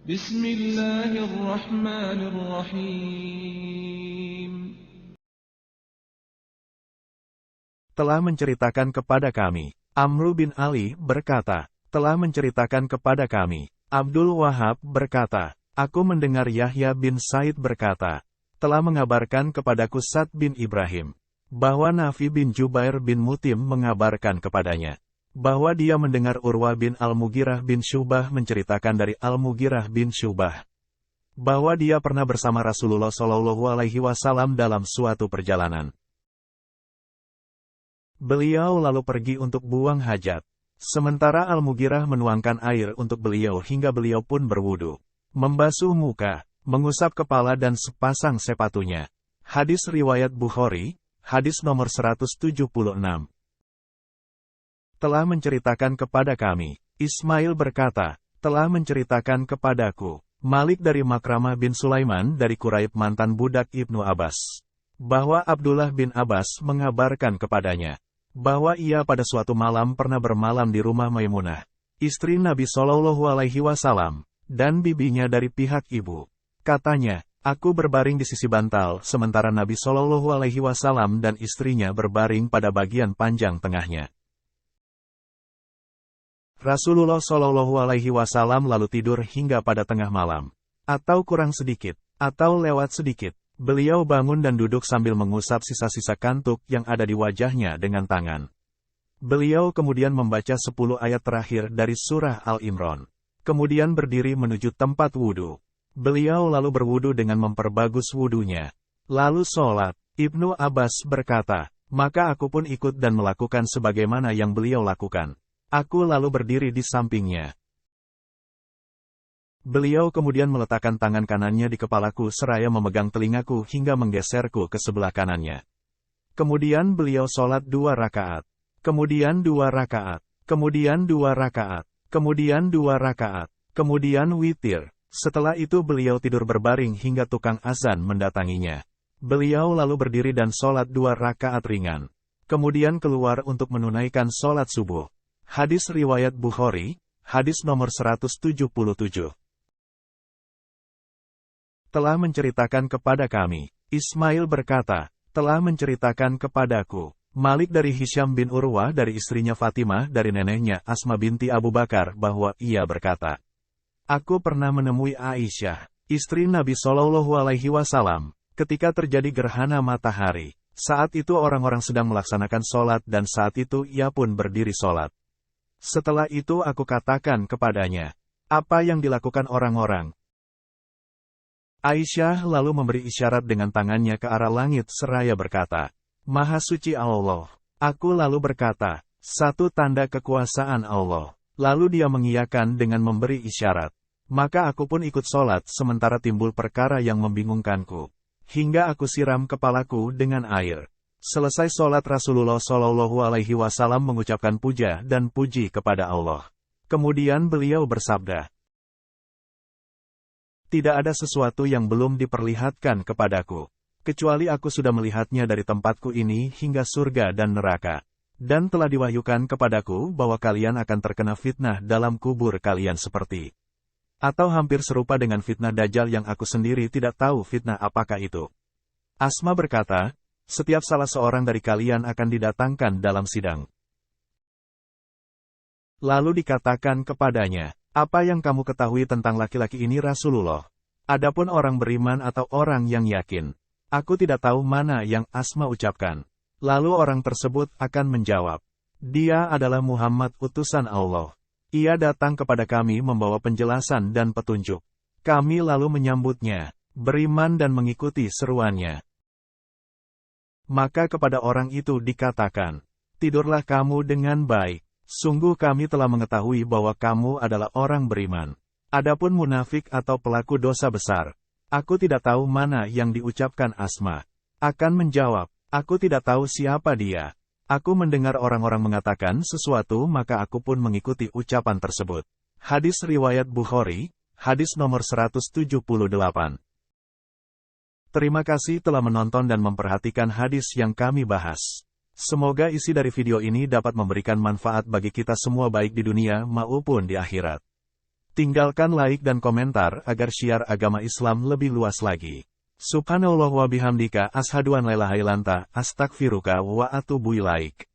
Bismillahirrahmanirrahim. Telah menceritakan kepada kami. Amru bin Ali berkata, telah menceritakan kepada kami. Abdul Wahab berkata, aku mendengar Yahya bin Said berkata, telah mengabarkan kepadaku Sa'd bin Ibrahim, bahwa Nafi bin Jubair bin Mutim mengabarkan kepadanya, bahwa dia mendengar Urwa bin Al-Mughirah bin Syu'bah menceritakan dari Al-Mughirah bin Syu'bah, bahwa dia pernah bersama Rasulullah SAW dalam suatu perjalanan. Beliau lalu pergi untuk buang hajat. Sementara Al-Mughirah menuangkan air untuk beliau hingga beliau pun berwudu, membasuh muka, mengusap kepala dan sepasang sepatunya. Hadis riwayat Bukhari, hadis nomor 176. Telah menceritakan kepada kami. Ismail berkata, telah menceritakan kepadaku. Malik dari Makramah bin Sulaiman dari Quraib mantan budak Ibnu Abbas, bahwa Abdullah bin Abbas mengabarkan kepadanya, bahwa ia pada suatu malam pernah bermalam di rumah Maimunah, istri Nabi SAW, dan bibinya dari pihak ibu. Katanya, aku berbaring di sisi bantal, sementara Nabi SAW dan istrinya berbaring pada bagian panjang tengahnya. Rasulullah SAW lalu tidur hingga pada tengah malam, atau kurang sedikit, atau lewat sedikit. Beliau bangun dan duduk sambil mengusap sisa-sisa kantuk yang ada di wajahnya dengan tangan. Beliau kemudian membaca 10 ayat terakhir dari surah Al-Imran. Kemudian berdiri menuju tempat wudhu. Beliau lalu berwudhu dengan memperbagus wudhunya. Lalu sholat. Ibnu Abbas berkata, maka aku pun ikut dan melakukan sebagaimana yang beliau lakukan. Aku lalu berdiri di sampingnya. Beliau kemudian meletakkan tangan kanannya di kepalaku seraya memegang telingaku hingga menggeserku ke sebelah kanannya. Kemudian beliau sholat 2 rakaat. Kemudian 2 rakaat. Kemudian 2 rakaat. Kemudian 2 rakaat. Kemudian witir. Setelah itu beliau tidur berbaring hingga tukang azan mendatanginya. Beliau lalu berdiri dan sholat 2 rakaat ringan. Kemudian keluar untuk menunaikan sholat subuh. Hadis riwayat Bukhari, hadis nomor 177. Telah menceritakan kepada kami. Ismail berkata, telah menceritakan kepadaku. Malik dari Hisyam bin Urwah dari istrinya Fatimah dari neneknya Asma binti Abu Bakar bahwa ia berkata, aku pernah menemui Aisyah, istri Nabi SAW, ketika terjadi gerhana matahari. Saat itu orang-orang sedang melaksanakan sholat dan saat itu ia pun berdiri sholat. Setelah itu aku katakan kepadanya, apa yang dilakukan orang-orang? Aisyah lalu memberi isyarat dengan tangannya ke arah langit seraya berkata, Maha suci Allah. Aku lalu berkata, satu tanda kekuasaan Allah. Lalu dia mengiyakan dengan memberi isyarat. Maka aku pun ikut sholat sementara timbul perkara yang membingungkanku. Hingga aku siram kepalaku dengan air. Selesai sholat Rasulullah SAW mengucapkan puja dan puji kepada Allah. Kemudian beliau bersabda, tidak ada sesuatu yang belum diperlihatkan kepadaku, kecuali aku sudah melihatnya dari tempatku ini hingga surga dan neraka. Dan telah diwahyukan kepadaku bahwa kalian akan terkena fitnah dalam kubur kalian seperti, atau hampir serupa dengan fitnah Dajjal yang aku sendiri tidak tahu fitnah apakah itu. Asma berkata, setiap salah seorang dari kalian akan didatangkan dalam sidang. Lalu dikatakan kepadanya, apa yang kamu ketahui tentang laki-laki ini Rasulullah? Adapun orang beriman atau orang yang yakin, aku tidak tahu mana yang Asma ucapkan. Lalu orang tersebut akan menjawab, dia adalah Muhammad utusan Allah. Ia datang kepada kami membawa penjelasan dan petunjuk. Kami lalu menyambutnya, beriman dan mengikuti seruannya. Maka kepada orang itu dikatakan, tidurlah kamu dengan baik. Sungguh kami telah mengetahui bahwa kamu adalah orang beriman. Adapun munafik atau pelaku dosa besar, aku tidak tahu mana yang diucapkan Asma. Akan menjawab, aku tidak tahu siapa dia. Aku mendengar orang-orang mengatakan sesuatu maka aku pun mengikuti ucapan tersebut. Hadis riwayat Bukhari, hadis nomor 178. Terima kasih telah menonton dan memperhatikan hadis yang kami bahas. Semoga isi dari video ini dapat memberikan manfaat bagi kita semua baik di dunia maupun di akhirat. Tinggalkan like dan komentar agar syiar agama Islam lebih luas lagi. Subhanallah wa bihamdika asyhadu an la ilaha illa anta astaghfiruka wa atubu ilaik.